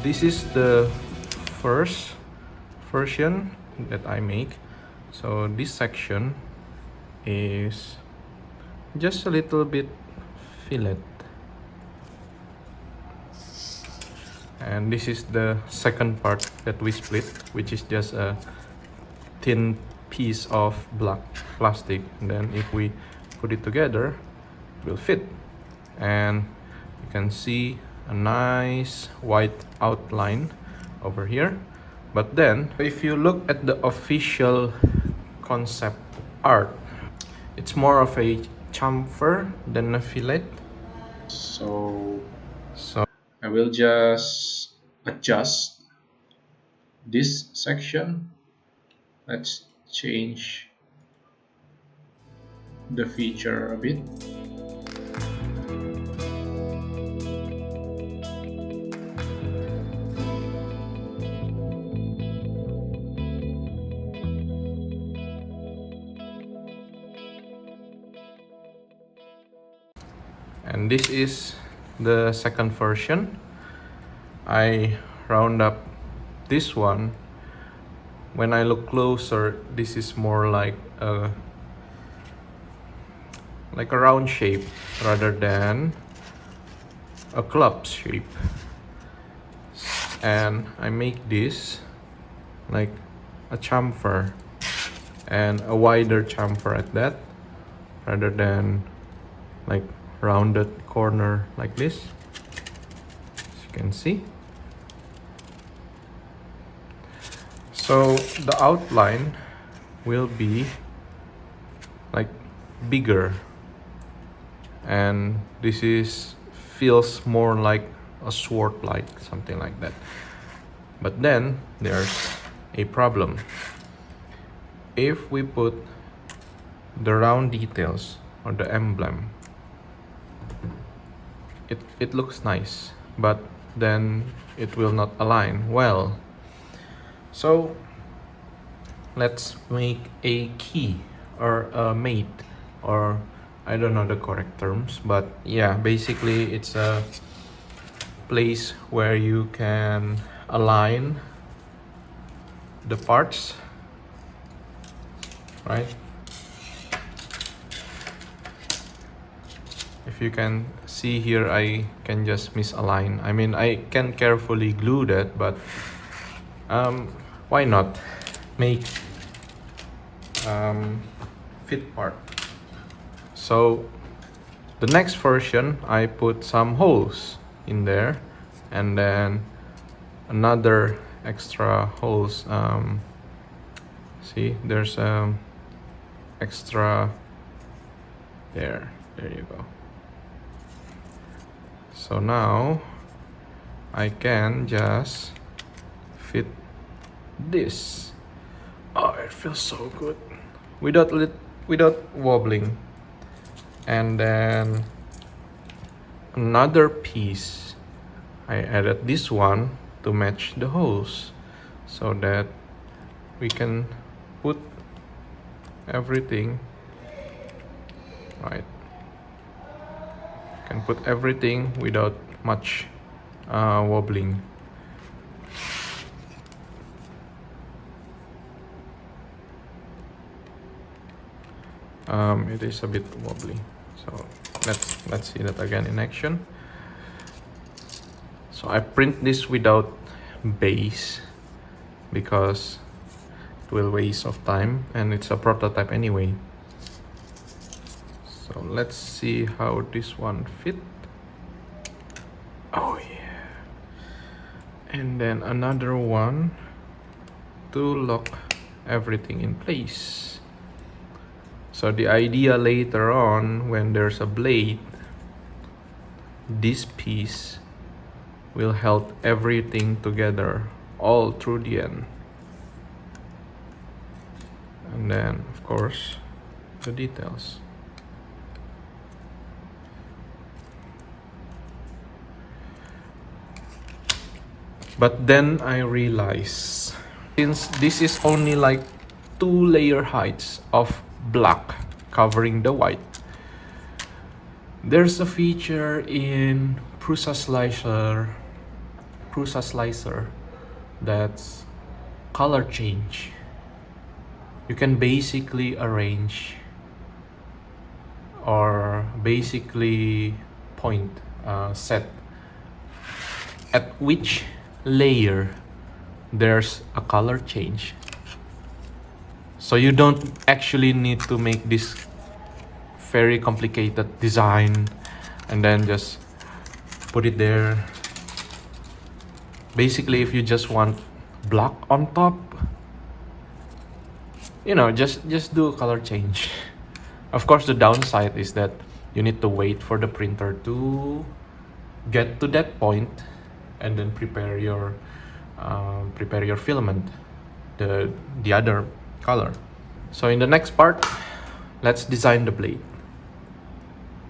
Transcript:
this is the first version that I make. So this section is just a little bit fillet, and this is the second part that we split, which is just a thin piece of black plastic, and then if we put it together it will fit, and you can see a nice white outline over here. But then if you look at the official concept art, it's more of a chamfer than a fillet. So I will just adjust this section. Let's change the feature a bit. And this is the second version. I round up this one. When I look closer, this is more like a round shape rather than a club shape. And I make this like a chamfer, and a wider chamfer at that, rather than like rounded corner like this, as you can see. So the outline will be like bigger, and this is feels more like a sword, like something like that. But then there's a problem. If we put the round details or the emblem, it looks nice, but then it will not align well. So let's make a key or a mate, or I don't know the correct terms, but yeah, basically it's a place where you can align the parts, right? If you can see here, I can just misalign. I mean, I can carefully glue that, but why not make fit part? So the next version, I put some holes in there, and then another extra holes. See, there's extra there you go. So now I can just fit this. Oh, it feels so good without wobbling. And then another piece, I added this one to match the holes, so that we can put everything right. Can put everything without much wobbling. It is a bit wobbly, so let's see that again in action. So I print this without base because it will waste of time, and it's a prototype anyway. So let's see how this one fit. Oh yeah. And then another one to lock everything in place. So the idea later on, when there's a blade, this piece will hold everything together all through the end. And then of course the details. But then I realized, since this is only like 2-layer heights of black covering the white, there's a feature in Prusa Slicer Prusa slicer that's color change. You can basically arrange or basically set at which layer there's a color change. So you don't actually need to make this very complicated design and then just put it there. Basically, if you just want black on top, you know, just do a color change. Of course, the downside is that you need to wait for the printer to get to that point and then prepare your filament, the other color. So in the next part, let's design the blade.